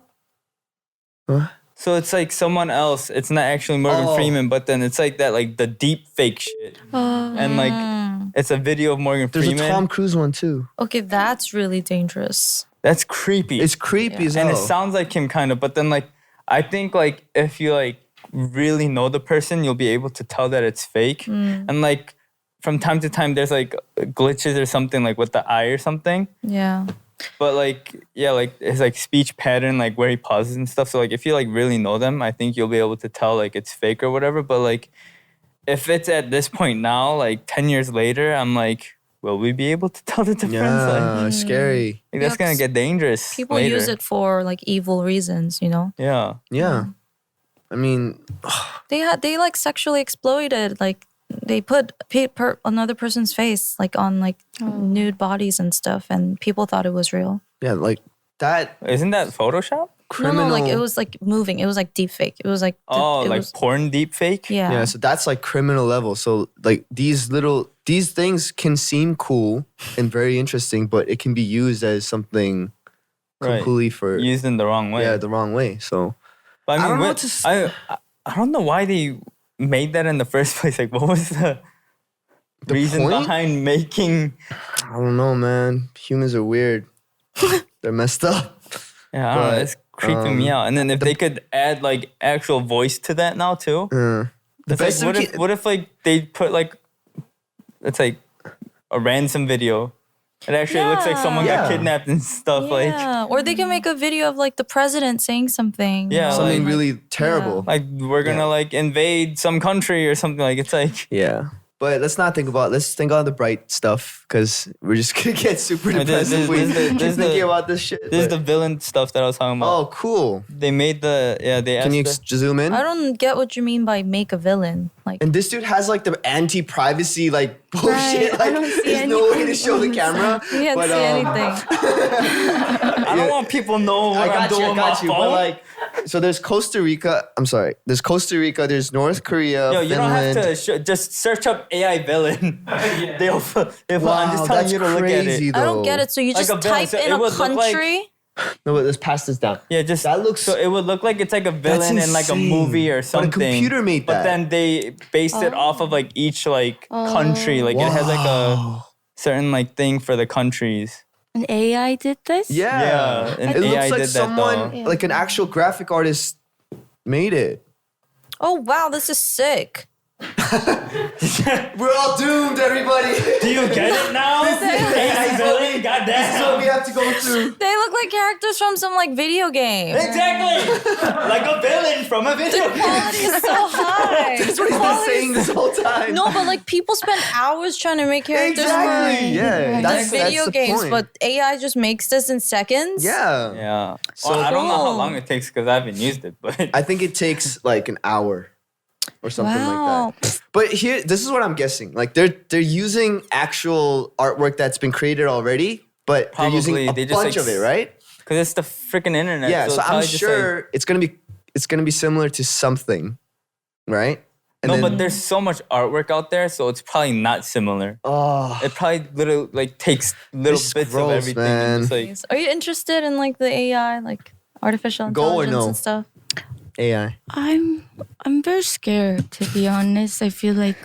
Huh? So it's like someone else. It's not actually Morgan Freeman, but then it's like that like the deep fake shit. And like it's a video of Morgan Freeman. There's a Tom Cruise one too. Okay, that's really dangerous. That's creepy. It's creepy as hell. And it sounds like him kind of, but then like I think like if you like really know the person, you'll be able to tell that it's fake. And like from time to time there's like glitches or something like with the eye or something. Yeah. But like like his like speech pattern, like where he pauses and stuff. So like if you like really know them, I think you'll be able to tell like it's fake or whatever. But like if it's at this point now, like 10 years later, I'm like, will we be able to tell the difference? Yeah, like, scary. Like, that's gonna get dangerous. People later. use it for like evil reasons, you know? Yeah. I mean, they like sexually exploited like they put another person's face like on like nude bodies and stuff, and people thought it was real. Yeah, like that. Isn't that Photoshop? Criminal. No, like it was like moving. It was like deep fake. It was like porn deep fake? Yeah. Yeah, so that's like criminal level. So like these things can seem cool and very interesting, but it can be used as something completely for used in the wrong way. Yeah, the wrong way. So but I don't know what to I don't know why they made that in the first place. Like, what was the reason point? behind making? I don't know, man. Humans are weird. They're messed up. Yeah, I don't know. It's creeping me out. And then if they could add like actual voice to that now too. It's like, what if like they put like, it's like a ransom video. It actually looks like someone got kidnapped and stuff. Yeah, or they can make a video of like the president saying something. Yeah, something like, really terrible. Like we're gonna like invade some country or something. Like it's like But let's think about the bright stuff, because we're just gonna get super depressed if we keep thinking about this shit. This is the villain stuff that I was talking about. Oh, cool. They made they Can you zoom in? I don't get what you mean by make a villain. Like, and this dude has like the anti-privacy like bullshit. Right, I Like don't see there's no way to show the camera. you can't see anything. I don't want people know what I'm doing on my phone. But like, so there's Costa Rica. I'm sorry. There's Costa Rica. There's North Korea. Yo, you Finland. don't have to just search up AI villain. They'll I'm just telling that's you to look at crazy, it. though. I don't get it. So you Like just a villain, type so in it a would look like- country. No, but let's pass this down. Yeah, just that looks. so it would look like it's like a villain in like a insane. movie or something. But a computer made that. But then they based it off of like each like country. Like it has like a certain like thing for the countries. An AI did this? Yeah. and It AI looks like did someone, that like an actual graphic artist, made it. Oh wow, this is sick. We're all doomed, everybody. Do you get it now? AI villain, This is what we goddamn. have to go through. They look like characters from some like video game. Exactly, like a villain from a video game. Quality is so high. That's what he's been saying this whole time. No, but like people spend hours trying to make characters Exactly. for Yeah. That's video the games, point. but AI just makes this in seconds. Yeah. Yeah. So Well, I don't know how cool. long it takes because I haven't used it, but I think it takes like an hour or something Wow. like that. But here, this is what I'm guessing. Like they're using actual artwork that's been created already, but they're using Probably. a They just, bunch like, of it, right? because it's the freaking internet. Yeah. it's So I'm probably just, sure it's gonna be similar to something, right? And no, then- but there's so much artwork out there, so it's probably not similar. oh, It probably literally like takes little This bits gross, of everything. man. And just, like, Are you interested in like the AI, like artificial Go or intelligence no? and stuff? AI. I'm very scared, to be honest. I feel like,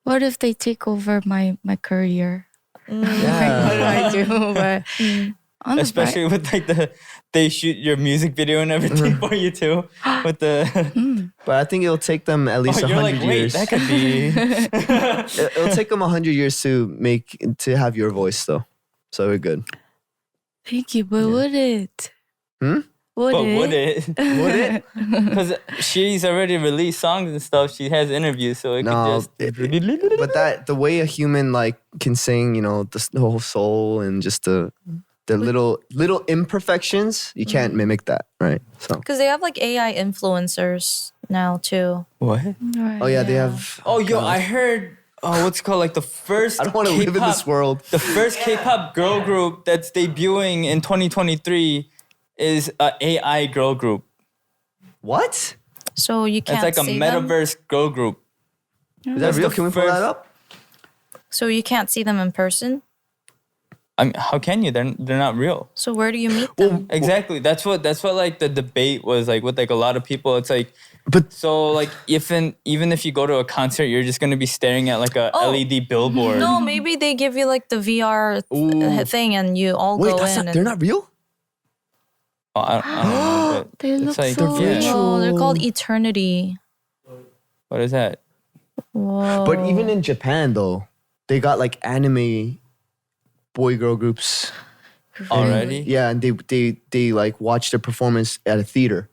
what if they take over my career? Yeah. What do I do? But on the especially with like they shoot your music video and everything for you too. With the But I think it'll take them at least you're 100 like, wait, years. that could be. It'll take them 100 years to have your voice though. So we're good. thank you, but would it? Would But it? would it? Would it? Because she's already released songs and stuff. She has interviews, so it No, could just. But the way a human like can sing, the whole soul and just the little imperfections, you can't mimic that, right? So. Because they have like AI influencers now too. What? Right, Oh yeah, they have. Oh, yo, I heard. Oh, what's it called like the first. I don't want to live in this world. The first K-pop girl group that's debuting in 2023 is a AI girl group. What? So you can't. It's like a see them? metaverse girl group. Is that That's real? the Can we pull first- that up? So you can't see them in person. I mean, how can you? They're not real. So where do you meet them? Exactly. That's what like the debate was like with like a lot of people. It's like, But so like even if you go to a concert, you're just gonna be staring at like a Oh. LED billboard. No, maybe they give you like the VR Ooh. thing, and you all wait, go that's in. not, they're not real? Oh, I don't know. But They it's look like, so yeah. Oh, they're called Eternity. What is that? Whoa. But even in Japan though, they got like anime boy girl groups. Already? Yeah, and they like watch their performance at a theater.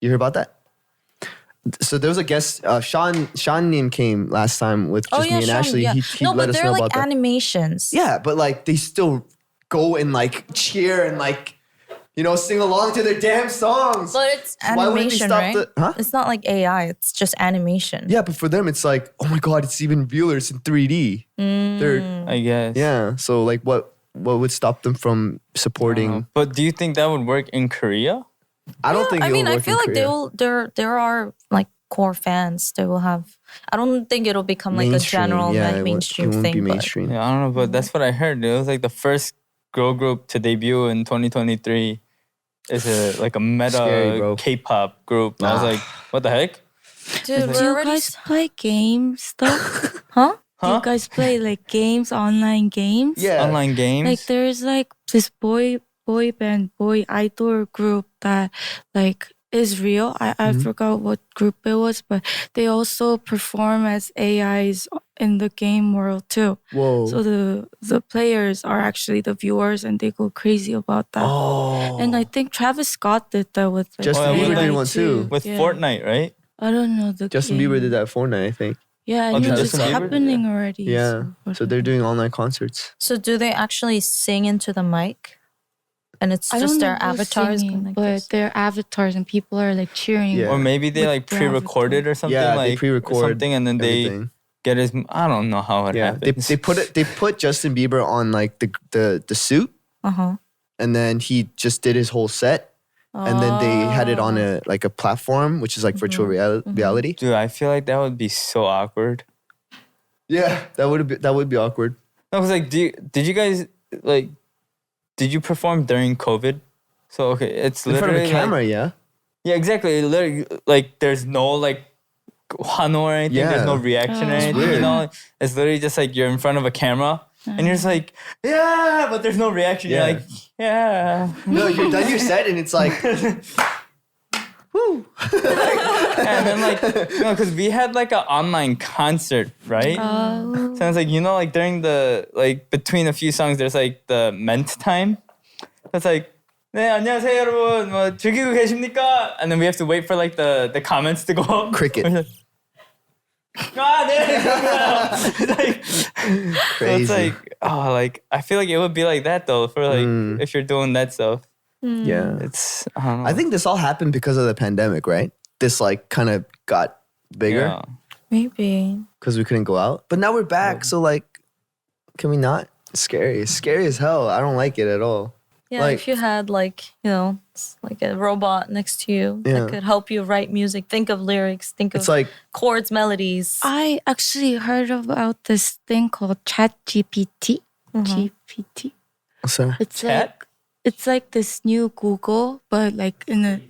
You hear about that? So there was a guest, Sean Nim came last time with just me and Sean, Ashley. yeah. He no, let but us they're know like about that. animations. Yeah, but like they still go and like cheer and like sing along to their damn songs. But it's Why wouldn't they animation, stop right? Huh? It's not like AI. It's just animation. Yeah, but for them, it's like, oh my God, it's even realer. It's in 3D. They're I guess. Yeah. So like, what would stop them from supporting? But do you think that would work in Korea? I don't think. I mean, it'll I work feel in like they Korea. will. There are like core fans. They will have. I don't think it'll become like a Mainstream. general Yeah, like, it mainstream won't thing. be but- mainstream. Yeah, I don't know, but that's what I heard. It was like the first girl group to debut in 2023. It's a meta Scary, bro. K-pop group. I was like, what the heck? Dude, Do we're you already. guys play games stuff? Huh? Do you guys play like games, online games? Yeah. Online games. Like there's like this boy band, boy idol group that like is real. I forgot what group it was, but they also perform as AIs in the game world too. Whoa. So the players are actually the viewers and they go crazy about that. Oh. And I think Travis Scott did that with like, Justin Bieber AI did one too. With Yeah. Fortnite, right? I don't know the Justin game. Bieber did that Fortnite, I think. Yeah, Oh, and did it's Justin Bieber do happening already. Yeah. So they're doing online concerts. So do they actually sing into the mic? And it's I just don't their know who's avatars singing, going like but this. they're avatars and people are like cheering. Yeah. Or maybe they With like their pre-recorded or something. Yeah, like they pre-record something, and then everything. they get his. I don't know how it Yeah. happens. They put Justin Bieber on like the suit, and then he just did his whole set. And then they had it on a platform, which is like virtual reality. Dude, I feel like that would be so awkward. Yeah, that would be awkward. No, because like, did you guys like? Did you perform during COVID? So okay, it's In front literally of a camera, like, yeah. yeah, exactly. Literally, like there's no like hano or anything. Yeah. There's no reaction or Oh. anything. You weird. know, it's literally just like you're in front of a camera and you're just like, yeah, but there's no reaction. Yeah. You're like, yeah. No, you're done your set, and it's like, woo. And then like, because we had like an online concert, right? Oh. So it's like, like during the, like between a few songs, there's like the ment time. That's like, 네, 안녕하세요, 여러분. 뭐, 즐기고 계십니까? And then we have to wait for like the comments to go up. Cricket. We're like, 아, 네, 그렇구나. It's like, so Crazy. it's like, oh, like, I feel like it would be like that though, for like, if you're doing that stuff. Yeah. It's, I don't know. I think this all happened because of the pandemic, right? This like kind of got bigger Yeah. Maybe. because we couldn't go out. But now we're back, so like, can we not? It's scary. It's scary as hell. I don't like it at all. Yeah, Like- if you had like, like a robot next to you Yeah. that could help you write music, think of lyrics, think It's of like, chords, melodies. I actually heard about this thing called ChatGPT. GPT. what's that? It's like this new Google, but like in a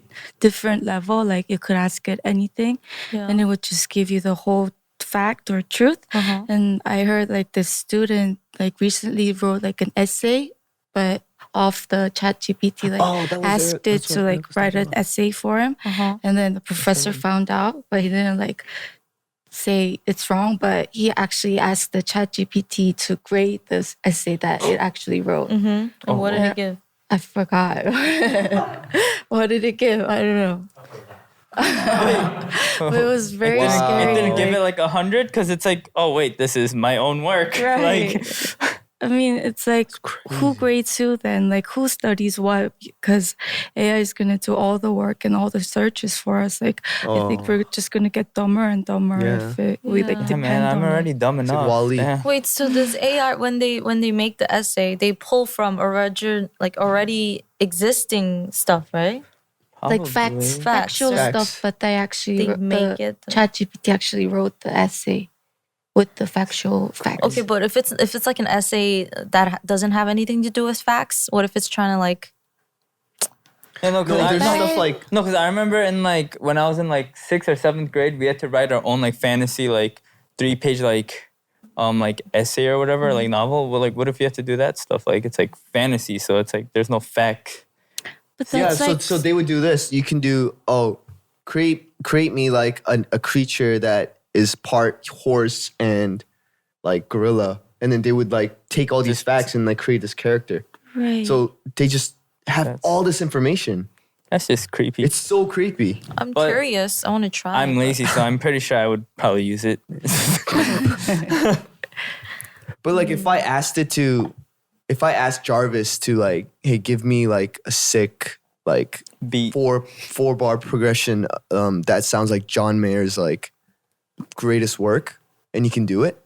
different level. Like you could ask it anything, Yeah. and it would just give you the whole fact or truth. Uh-huh. And I heard like this student like recently wrote like an essay, but off the ChatGPT, like Oh, that was asked it. it That's to what I like was write talking an essay for him, Uh-huh. and then the professor found out, but he didn't like say it's wrong. But he actually asked the ChatGPT to grade this essay that it actually wrote. And what did Yeah. it give? I forgot. What did it give? I don't know. But it was very It scary. didn't give like- it like 100 because it's like, oh wait, this is my own work. Right. Like, I mean, it's like who grades who then? Like who studies what? Because AI is gonna do all the work and all the searches for us. Like I think we're just gonna get dumber and dumber Yeah. if we like Yeah. yeah, depend man, I'm on already it. dumb like enough. Wall-E. Yeah. Wait, so does AI when they make the essay, they pull from already existing stuff, right? Like facts, Probably. factual Facts. stuff, but they actually They wrote make the it. ChatGPT actually wrote the essay with the factual facts. Okay, but if it's like an essay that doesn't have anything to do with facts, what if it's trying to like? Yeah, no, No, because there's But- stuff like, no, 'cause I remember in like when I was in like 6th or 7th grade, we had to write our own like fantasy like 3-page like essay or whatever, like novel. Well, like what if you have to do that stuff? Like it's like fantasy, so it's like there's no fact. But yeah, that's like so they would do this. You can do, create me like a creature that is part horse and like gorilla. And then they would like take all these facts and like create this character. right. So they just have That's- all this information. That's just creepy. It's so creepy. I'm But curious. I want to try. I'm but- lazy, so I'm pretty sure I would probably use it. But like if I asked it to if I ask Jarvis to like, hey, give me like a sick like beat, four bar progression that sounds like John Mayer's like greatest work, and you can do it.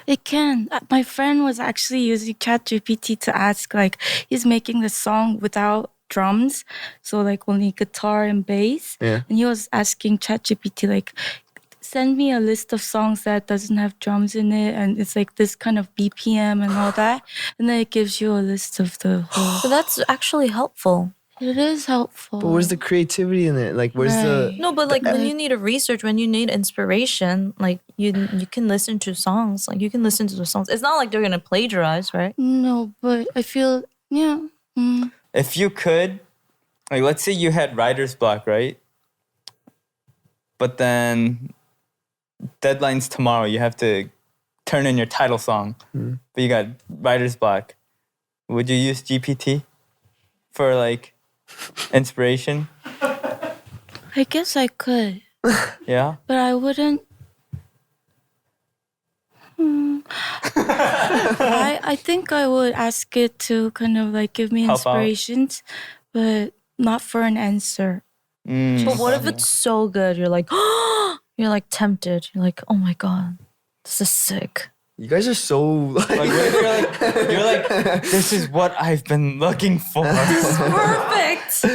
It can. My friend was actually using ChatGPT to ask, like, he's making the song without drums, so like only guitar and bass. Yeah. And he was asking ChatGPT, like, send me a list of songs that doesn't have drums in it, and it's like this kind of BPM and all that. And then it gives you a list of the whole. So that's actually helpful. It is helpful. But where's the creativity in it? Like, where's the... No, but like when you need a research, when you need inspiration, like you can listen to songs. Like you can listen to the songs. It's not like they're gonna plagiarize, right? No, but I feel, yeah. If you could, like, let's say you had writer's block, right? But then deadline's tomorrow. You have to turn in your title song, but you got writer's block. Would you use GPT for like inspiration? I guess I could. Yeah. But I wouldn't. I think I would ask it to kind of like give me Help out. inspirations, but not for an answer. But what if it's so good? You're like, you're like tempted. You're like, oh my god, this is sick. You guys are so like, Like, you're like, this is what I've been looking for. Perfect.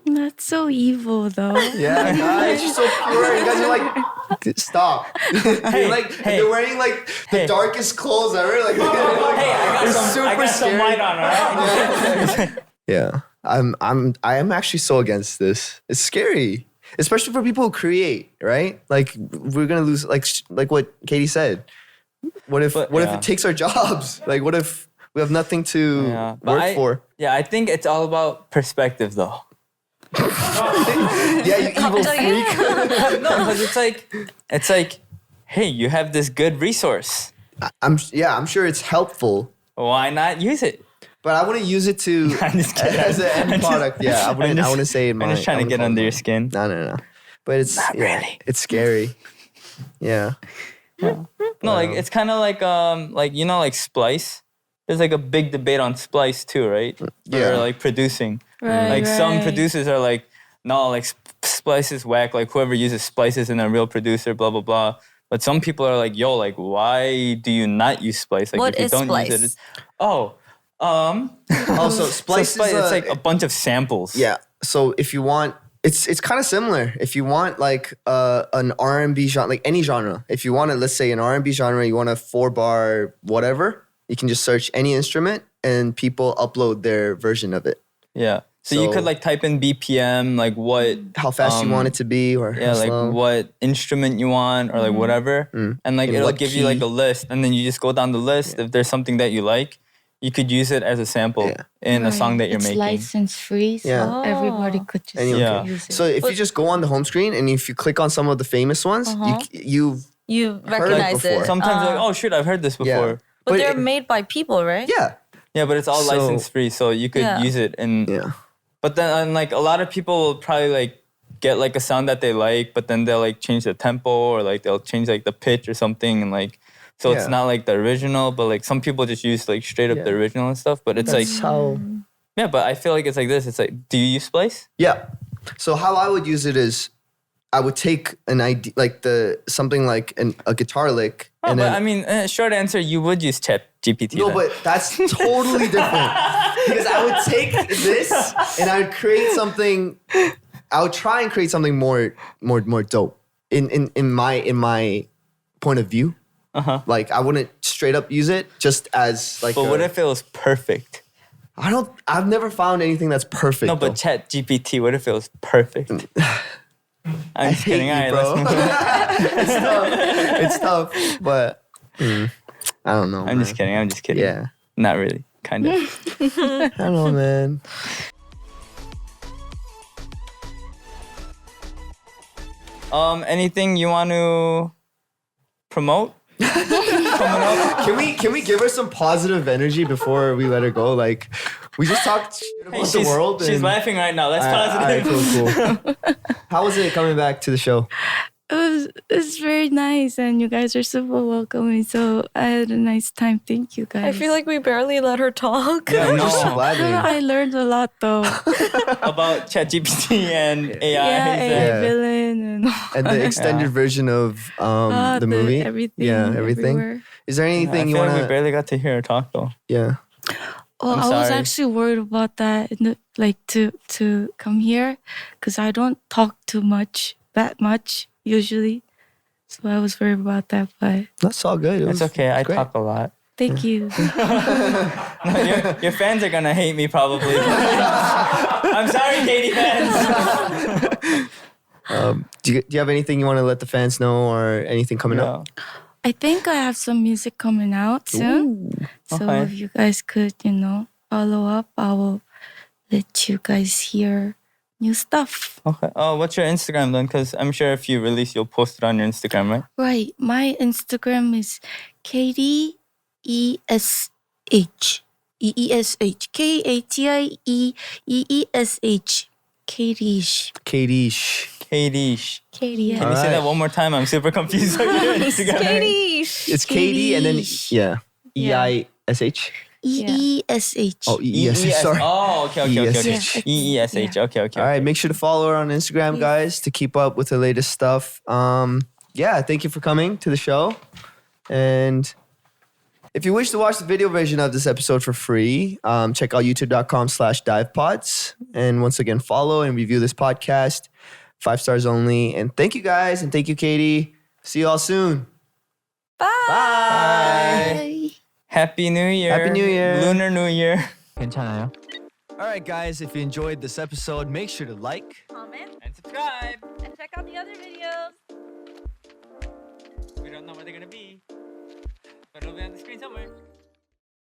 That's so evil, though. yeah, guys, you're so pure. You guys are like, stop. You're like, you're wearing like the darkest clothes ever. Like, Hey, I got some light on, all right? yeah, I am actually so against this. It's scary, especially for people who create, right? Like, we're gonna lose, like what Katie said. What if it takes our jobs? Like, what if we have nothing to work for? Yeah, I think it's all about perspective, though. Yeah, you evil freak. No, because it's like, hey, you have this good resource. I'm sure it's helpful, Why not use it? but I wouldn't use it to I'm just kidding. as an end product. Yeah, I wouldn't say it. I'm just trying to get under your skin. No. But it's Not really. It's scary. Yeah. No, like it's kind of like you know, like Splice. There's like a big debate on Splice too, right? Yeah. Or like producing. Right, Like some right. producers are like, no, like Splice is whack. Like whoever uses Splice isn't a real producer. Blah blah blah. But some people are like, yo, like why do you not use Splice? Like What if you is don't Splice? use it, Also, Splice Splice, it's like a bunch of samples. yeah. So if you want, it's kind of similar. If you want like an R&B genre, like any genre. If you want to, let's say an R&B genre, you want a 4-bar whatever, you can just search any instrument and people upload their version of it. Yeah. So you So- could like type in BPM, like what How fast you want it to be, or yeah, how like slow. what instrument you want or like whatever. And like In it'll what give you like key. a list and then you just go down the list. If there's something that you like, you could use it as a sample Yeah. in a song that you're it's making. license free, so Yeah. everybody could just Anyone Yeah. use it. So if you just go on the home screen and if you click on some of the famous ones, you You recognize before. it. Sometimes like, oh shit, I've heard this Yeah. before. but they're it- made by people, right? yeah. Yeah, but it's all So- license free, so you could Yeah. use it and Yeah. but then like a lot of people will probably like get like a sound that they like, but then they'll like change the tempo or like they'll change like the pitch or something and like so it's Yeah. not like the original, but like some people just use like straight up Yeah. the original and stuff. But it's That's like how. yeah, but I feel like it's like this. It's like, do you use Splice? Yeah. So how I would use it is, I would take an idea, like something like a guitar lick, Oh, and but then I mean, short answer, you would use Chat GPT. no, then. but that's totally different because I would take this and I would create something. I would try and create something more dope in my point of view. Like I wouldn't straight up use it just as like. But what if it was perfect? I've never found anything that's perfect. No, but Chat GPT, what if it was perfect? I'm just hate kidding. you, All right, bro. let's move on. It's tough, but I don't know. I'm just kidding. I'm just kidding. Yeah. Not really. Kind of. I don't know, man. Anything you want to promote? Can we give her some positive energy before we let her go? Like, we just talked shit about the world. She's and, laughing right now. That's All right, positive. cool. How was it coming back to the show? It was it's very nice, and you guys are super welcoming. So I had a nice time. Thank you guys. I feel like we barely let her talk. Yeah, I'm just no. glad I learned a lot though. About ChatGPT and AI. yeah, Yeah. villain and and the extended version of the movie. everything. Yeah, everything. Everywhere. Is there I anything you feel want like we to? barely got to hear her talk though. Yeah. Well, I'm I was sorry. actually worried about that, like to come here, because I don't talk that much usually. So I was worried about that, but That's all good. It's okay. I great. talk a lot. thank you. No, your fans are gonna hate me probably. I'm sorry, Katie fans. Do you have anything you want to let the fans know or anything coming up? I think I have some music coming out soon. So Okay. if you guys could, follow up, I will let you guys hear new stuff. Okay. Oh, what's your Instagram then? Because I'm sure if you release, you'll post it on your Instagram, right? Right. My Instagram is KatieESH. EESH. KatieEESH. Katiesh. Katie-ish. Katie. Katie. Can you say that one more time? I'm super confused on your Instagram. Katie. It's Katie and then Katie-ish. EISH. EESH. Oh, EESH. Sorry. Oh, okay. EESH. EESH. Okay. All right, make sure to follow her on Instagram, guys, to keep up with the latest stuff. Thank you for coming to the show. And if you wish to watch the video version of this episode for free, check out youtube.com/divepods. And once again, follow and review this podcast. 5 stars only. And thank you guys. And thank you, Katie. See you all soon. Bye. Bye. Happy New Year. Happy New Year. Lunar New Year. 괜찮아요. All right, guys. If you enjoyed this episode, make sure to like, Comment And subscribe. and check out the other videos. We don't know where they're gonna be, but it'll be on the screen somewhere.